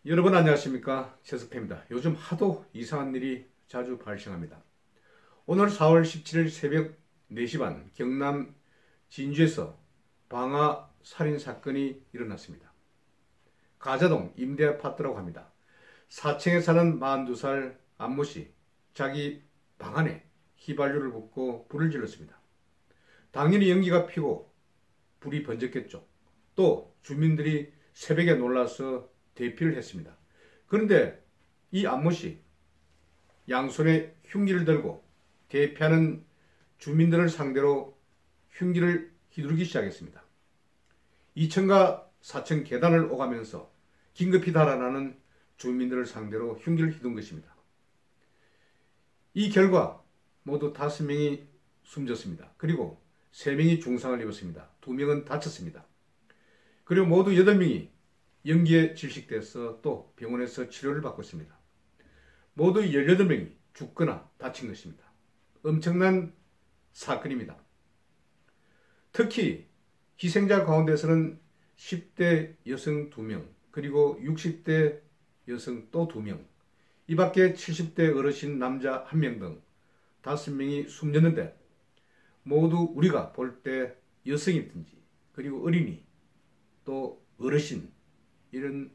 여러분 안녕하십니까, 최석태입니다. 요즘 하도 이상한 일이 자주 발생합니다. 오늘 4월 17일 새벽 4시 반 경남 진주에서 방화 살인 사건이 일어났습니다. 가자동 임대아파트라고 합니다. 4층에 사는 42살 안모씨, 자기 방 안에 휘발유를 붓고 불을 질렀습니다. 당연히 연기가 피고 불이 번졌겠죠. 또 주민들이 새벽에 놀라서 대피를 했습니다. 그런데 이 안모씨 양손에 흉기를 들고 대피하는 주민들을 상대로 흉기를 휘두르기 시작했습니다. 2층과 4층 계단을 오가면서 긴급히 달아나는 주민들을 상대로 흉기를 휘둔 것입니다. 이 결과 모두 5명이 숨졌습니다. 그리고 3명이 중상을 입었습니다. 2명은 다쳤습니다. 그리고 모두 8명이 연기에 질식돼서 또 병원에서 치료를 받고 있습니다. 모두 18명이 죽거나 다친 것입니다. 엄청난 사건입니다. 특히 희생자 가운데서는 10대 여성 2명, 그리고 60대 여성 또 2명, 이 밖에 70대 어르신 남자 1명 등 5명이 숨졌는데, 모두 우리가 볼 때 여성이든지 그리고 어린이 또 어르신 이런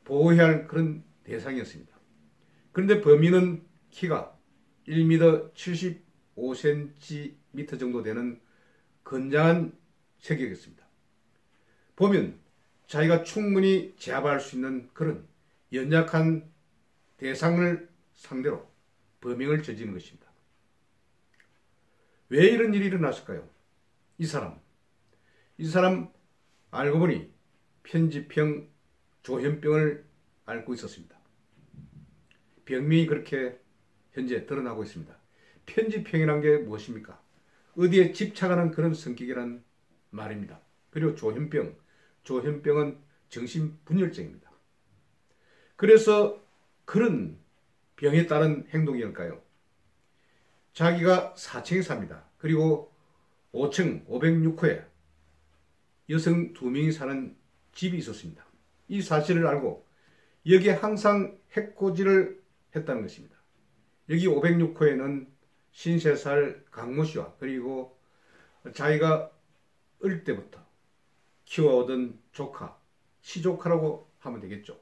보호해야 할 그런 대상이었습니다. 그런데 범인은 키가 1m 75cm 정도 되는 건장한 체격이었습니다. 보면 자기가 충분히 제압할 수 있는 그런 연약한 대상을 상대로 범행을 저지른 것입니다. 왜 이런 일이 일어났을까요? 이 사람 알고 보니 편지병 조현병을 앓고 있었습니다. 병명이 그렇게 현재 드러나고 있습니다. 편지병이란 게 무엇입니까? 어디에 집착하는 그런 성격이란 말입니다. 그리고 조현병은 정신분열증입니다. 그래서 그런 병에 따른 행동이었을까요? 자기가 4층에 삽니다. 그리고 5층 506호에 여성 2명이 사는 집이 있었습니다. 이 사실을 알고 여기에 항상 해코지를 했다는 것입니다. 여기 506호에는 53살 강모씨와 그리고 자기가 어릴 때부터 키워오던 조카, 시조카라고 하면 되겠죠.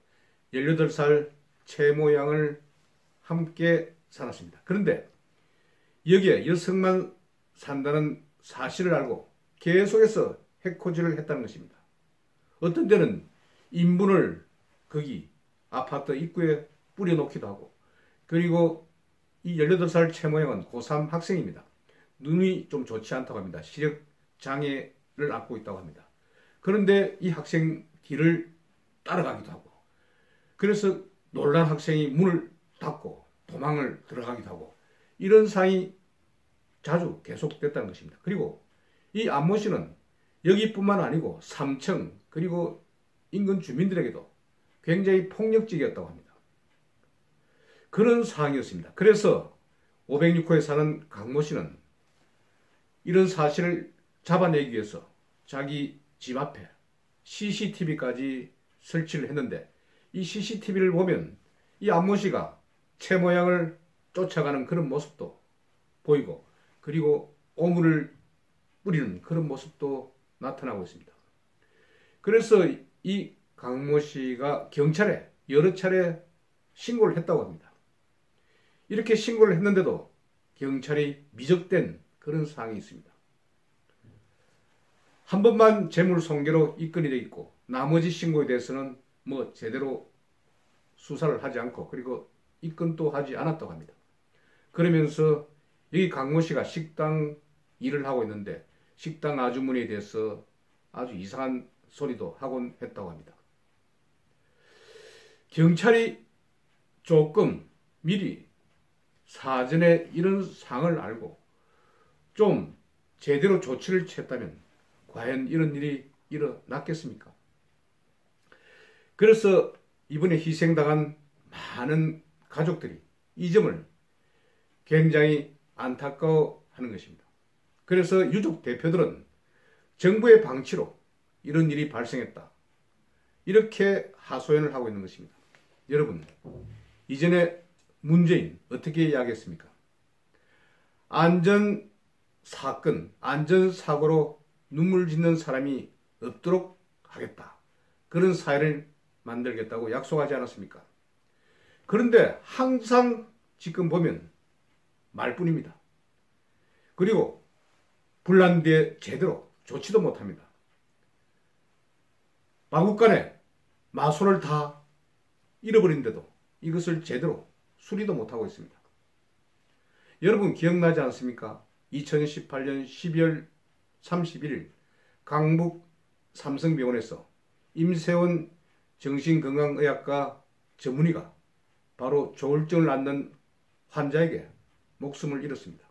18살 최모 양을 함께 살았습니다. 그런데 여기에 여성만 산다는 사실을 알고 계속해서 해코지를 했다는 것입니다. 어떤 때는 인분을 거기 아파트 입구에 뿌려놓기도 하고, 그리고 이 18살 최모양은 고3 학생입니다. 눈이 좀 좋지 않다고 합니다. 시력장애를 앓고 있다고 합니다. 그런데 이 학생 뒤를 따라가기도 하고, 그래서 놀란 학생이 문을 닫고 도망을 들어가기도 하고, 이런 상황이 자주 계속됐다는 것입니다. 그리고 이 안모 씨는 여기뿐만 아니고 3층 그리고 인근 주민들에게도 굉장히 폭력적이었다고 합니다. 그런 상황이었습니다. 그래서 506호에 사는 강모 씨는 이런 사실을 잡아내기 위해서 자기 집 앞에 CCTV까지 설치를 했는데, 이 CCTV를 보면 이 안모 씨가 채 모양을 쫓아가는 그런 모습도 보이고, 그리고 오물을 뿌리는 그런 모습도 나타나고 있습니다. 그래서 이 강모 씨가 경찰에 여러 차례 신고를 했다고 합니다. 이렇게 신고를 했는데도 경찰이 미적된 그런 사항이 있습니다. 한 번만 재물손괴로 입건이 되어 있고, 나머지 신고에 대해서는 뭐 제대로 수사를 하지 않고, 그리고 입건도 하지 않았다고 합니다. 그러면서 여기 강모 씨가 식당 일을 하고 있는데 식당 아주머니에 대해서 아주 이상한 소리도 하곤 했다고 합니다. 경찰이 조금 미리 사전에 이런 상을 알고 좀 제대로 조치를 취했다면 과연 이런 일이 일어났겠습니까? 그래서 이번에 희생당한 많은 가족들이 이 점을 굉장히 안타까워하는 것입니다. 그래서 유족 대표들은 정부의 방치로 이런 일이 발생했다, 이렇게 하소연을 하고 있는 것입니다. 여러분, 이전에 문재인 어떻게 이야기했습니까? 안전사건, 안전사고로 눈물 짓는 사람이 없도록 하겠다. 그런 사회를 만들겠다고 약속하지 않았습니까? 그런데 항상 지금 보면 말뿐입니다. 그리고 분란 뒤에 제대로 조치도 못합니다. 마국간에 마소를 다 잃어버린데도 이것을 제대로 수리도 못하고 있습니다. 여러분 기억나지 않습니까? 2018년 12월 31일 강북 삼성병원에서 임세원 정신건강의학과 전문의가 바로 조울증을 앓는 환자에게 목숨을 잃었습니다.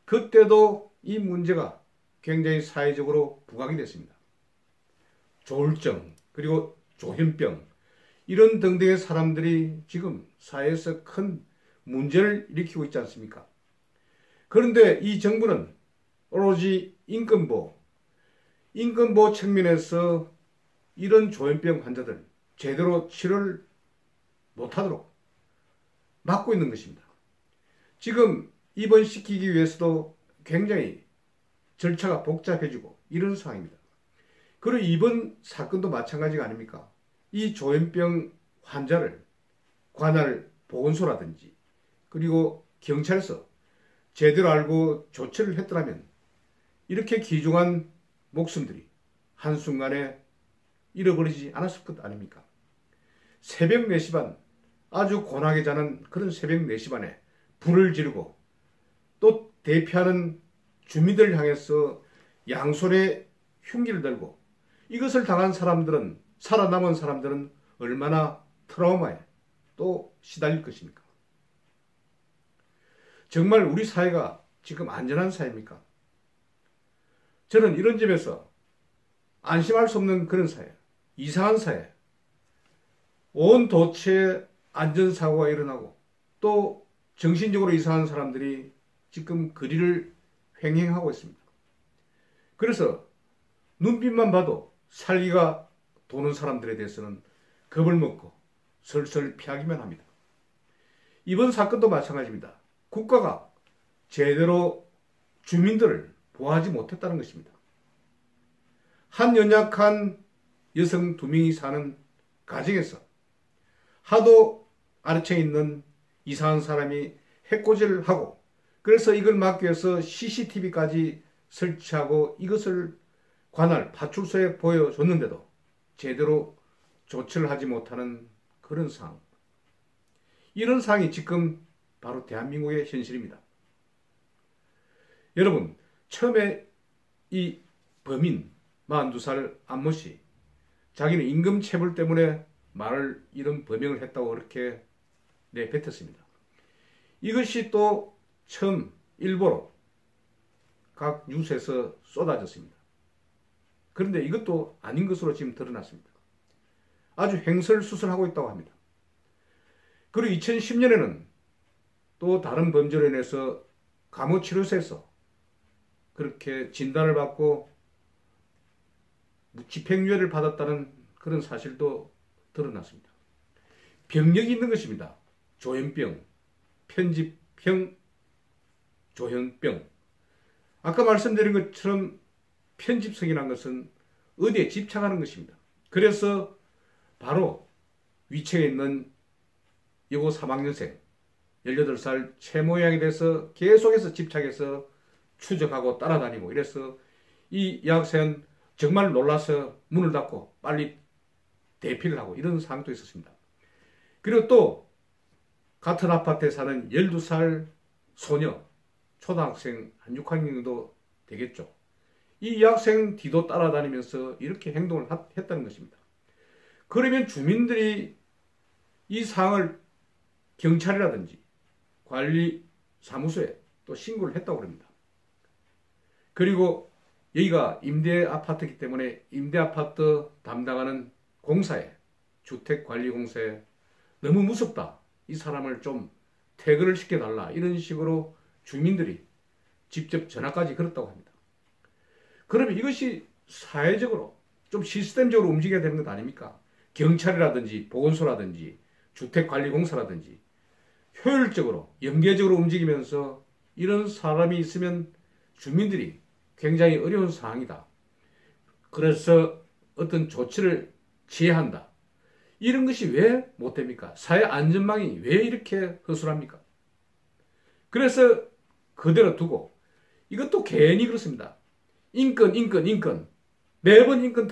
그때도 이 문제가 굉장히 사회적으로 부각이 됐습니다. 조울증, 그리고 조현병, 이런 등등의 사람들이 지금 사회에서 큰 문제를 일으키고 있지 않습니까? 그런데 이 정부는 오로지 인권보호 측면에서 이런 조현병 환자들 제대로 치료를 못하도록 막고 있는 것입니다. 지금 입원시키기 위해서도 굉장히 절차가 복잡해지고 이런 상황입니다. 그리고 이번 사건도 마찬가지가 아닙니까? 이 조현병 환자를 관할 보건소라든지 그리고 경찰서 제대로 알고 조치를 했더라면 이렇게 귀중한 목숨들이 한순간에 잃어버리지 않았을 것 아닙니까? 새벽 4시 반, 아주 고나게 자는 그런 새벽 4시 반에 불을 지르고 또 대피하는 주민들을 향해서 양손에 흉기를 들고 이것을 당한 사람들은, 살아남은 사람들은 얼마나 트라우마에 또 시달릴 것입니까? 정말 우리 사회가 지금 안전한 사회입니까? 저는 이런 점에서 안심할 수 없는 그런 사회, 이상한 사회, 온 도처에 안전사고가 일어나고 또 정신적으로 이상한 사람들이 지금 거리를 횡행하고 있습니다. 그래서 눈빛만 봐도 살기가 도는 사람들에 대해서는 겁을 먹고 설설 피하기만 합니다. 이번 사건도 마찬가지입니다. 국가가 제대로 주민들을 보호하지 못했다는 것입니다. 한 연약한 여성 2명이 사는 가정에서 하도 아래층에 있는 이상한 사람이 해코지를 하고 그래서 이걸 막기 위해서 CCTV까지 설치하고 이것을 관할 파출소에 보여줬는데도 제대로 조치를 하지 못하는 그런 상황. 이런 상황이 지금 바로 대한민국의 현실입니다. 여러분, 처음에 이 범인 42살 안모 씨, 자기는 임금 체불 때문에 말을 이런 범행을 했다고 그렇게 내뱉었습니다. 이것이 또 처음 일보로 각 뉴스에서 쏟아졌습니다. 그런데 이것도 아닌 것으로 지금 드러났습니다. 아주 횡설수설하고 있다고 합니다. 그리고 2010년에는 또 다른 범죄로 인해서 감호치료소에서 그렇게 진단을 받고 집행유예를 받았다는 그런 사실도 드러났습니다. 병력이 있는 것입니다. 조현병, 편집형 조현병. 아까 말씀드린 것처럼 편집성이라는 것은 어디에 집착하는 것입니다. 그래서 바로 위층에 있는 여고 3학년생 18살 최 모양에 대해서 계속해서 집착해서 추적하고 따라다니고 이래서 이 여학생은 정말 놀라서 문을 닫고 빨리 대피를 하고 이런 상황도 있었습니다. 그리고 또 같은 아파트에 사는 12살 소녀, 초등학생 한 6학년 정도 되겠죠. 이 여학생 뒤도 따라다니면서 이렇게 행동을 했다는 것입니다. 그러면 주민들이 이 상황을 경찰이라든지 관리사무소에 또 신고를 했다고 합니다. 그리고 여기가 임대 아파트이기 때문에 임대 아파트 담당하는 공사에, 주택관리공사에 너무 무섭다. 이 사람을 좀 퇴근을 시켜달라. 이런 식으로 주민들이 직접 전화까지 걸었다고 합니다. 그러면 이것이 사회적으로 좀 시스템적으로 움직여야 되는 것 아닙니까? 경찰이라든지 보건소라든지 주택관리공사라든지 효율적으로 연계적으로 움직이면서 이런 사람이 있으면 주민들이 굉장히 어려운 상황이다. 그래서 어떤 조치를 취해야 한다. 이런 것이 왜 못됩니까? 사회 안전망이 왜 이렇게 허술합니까? 그래서 그대로 두고 이것도 괜히 그렇습니다. 인권. 매번 인권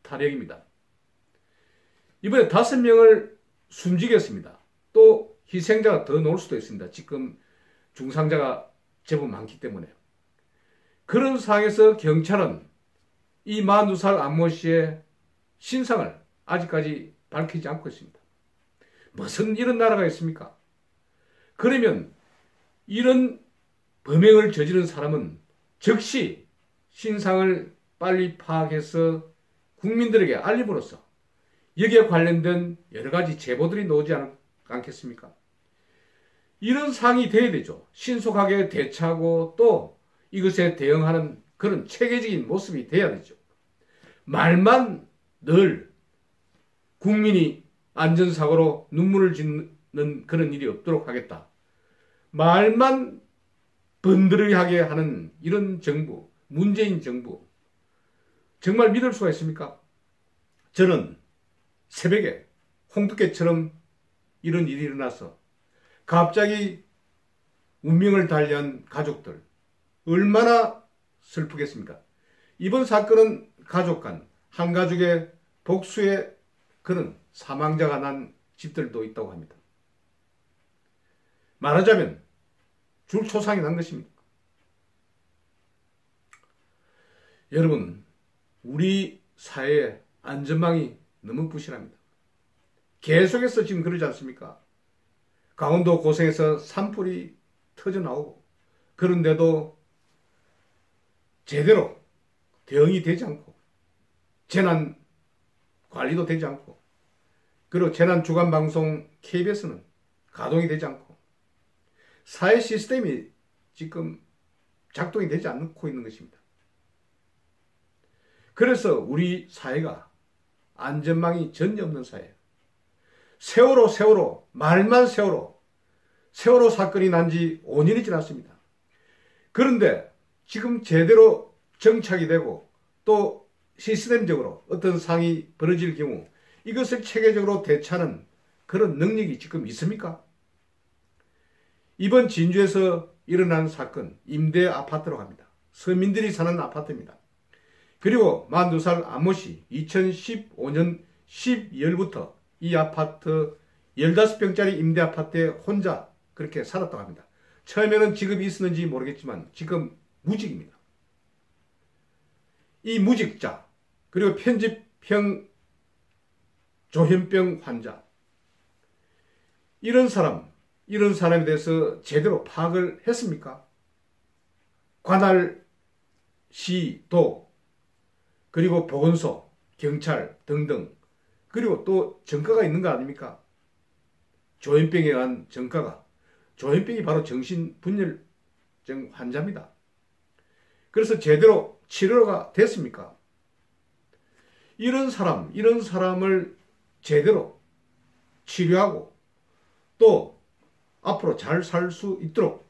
타령입니다. 이번에 5명을 숨지겠습니다. 또 희생자가 더 나올 수도 있습니다. 지금 중상자가 제법 많기 때문에. 그런 상황에서 경찰은 이 42살 안모 씨의 신상을 아직까지 밝히지 않고 있습니다. 무슨 이런 나라가 있습니까? 그러면 이런 범행을 저지른 사람은 즉시 신상을 빨리 파악해서 국민들에게 알림으로써 여기에 관련된 여러 가지 제보들이 나오지 않겠습니까? 이런 상황이 돼야 되죠. 신속하게 대처하고 또 이것에 대응하는 그런 체계적인 모습이 돼야 되죠. 말만 늘 국민이 안전사고로 눈물을 짓는 그런 일이 없도록 하겠다. 말만 번들하게 하는 이런 정부, 문재인 정부, 정말 믿을 수가 있습니까? 저는 새벽에 홍두깨처럼 이런 일이 일어나서 갑자기 운명을 달리한 가족들 얼마나 슬프겠습니까? 이번 사건은 가족 간, 한 가족의 복수의 그런 사망자가 난 집들도 있다고 합니다. 말하자면 줄초상이 난 것입니다. 여러분, 우리 사회의 안전망이 너무 부실합니다. 계속해서 지금 그러지 않습니까? 강원도 고성에서 산불이 터져나오고 그런데도 제대로 대응이 되지 않고 재난 관리도 되지 않고 그리고 재난 주간 방송 KBS는 가동이 되지 않고 사회 시스템이 지금 작동이 되지 않고 있는 것입니다. 그래서 우리 사회가 안전망이 전혀 없는 사회예요. 세월호 말만 세월호 사건이 난 지 5년이 지났습니다. 그런데 지금 제대로 정착이 되고 또 시스템적으로 어떤 상황이 벌어질 경우 이것을 체계적으로 대처하는 그런 능력이 지금 있습니까? 이번 진주에서 일어난 사건 임대 아파트로 합니다. 서민들이 사는 아파트입니다. 그리고 42살 안모 씨 2015년 12월부터 이 아파트 15평짜리 임대 아파트에 혼자 그렇게 살았다고 합니다. 처음에는 직업이 있었는지 모르겠지만 지금 무직입니다. 이 무직자 그리고 편집형 조현병 환자 이런 사람에 대해서 제대로 파악을 했습니까? 관할 시도 그리고 보건소, 경찰 등등 그리고 또 전과가 있는 거 아닙니까? 조현병에 의한 전과가 조현병이 바로 정신분열증 환자입니다. 그래서 제대로 치료가 됐습니까? 이런 사람을 제대로 치료하고 또 앞으로 잘 살 수 있도록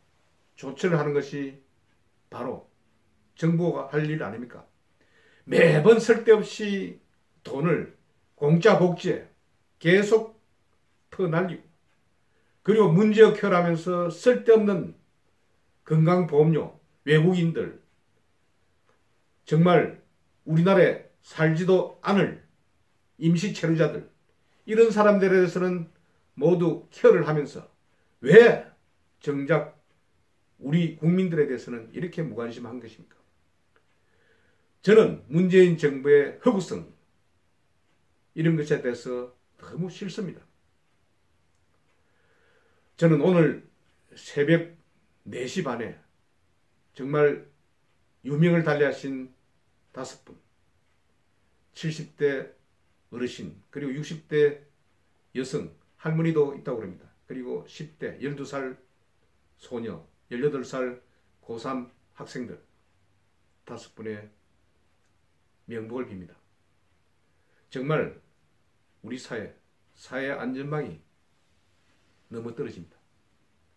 조치를 하는 것이 바로 정부가 할 일 아닙니까? 매번 쓸데없이 돈을 공짜 복지에 계속 퍼날리고 그리고 문제역효라면서 쓸데없는 건강보험료, 외국인들 정말 우리나라에 살지도 않을 임시체류자들 이런 사람들에 대해서는 모두 케어를 하면서 왜 정작 우리 국민들에 대해서는 이렇게 무관심한 것입니까? 저는 문재인 정부의 허구성 이런 것에 대해서 너무 싫습니다. 저는 오늘 새벽 4시 반에 정말 유명을 달리하신 5분 70대 어르신 그리고 60대 여성 할머니도 있다고 합니다. 그리고 10대 12살 소녀 18살 고3 학생들 5분의 명복을 빕니다. 정말 우리 사회 안전망이 너무 떨어집니다.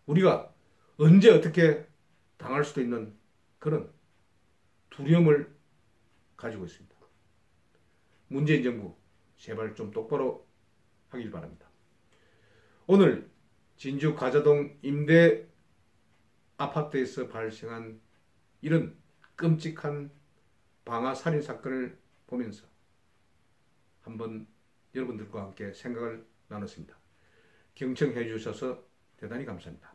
우리가 언제 어떻게 당할 수도 있는 그런 두려움을 가지고 있습니다. 문재인 정부 제발 좀 똑바로 하길 바랍니다. 오늘 진주 가자동 임대 아파트에서 발생한 이런 끔찍한 방화 살인 사건을 보면서 한번 여러분들과 함께 생각을 나눴습니다. 경청해 주셔서 대단히 감사합니다.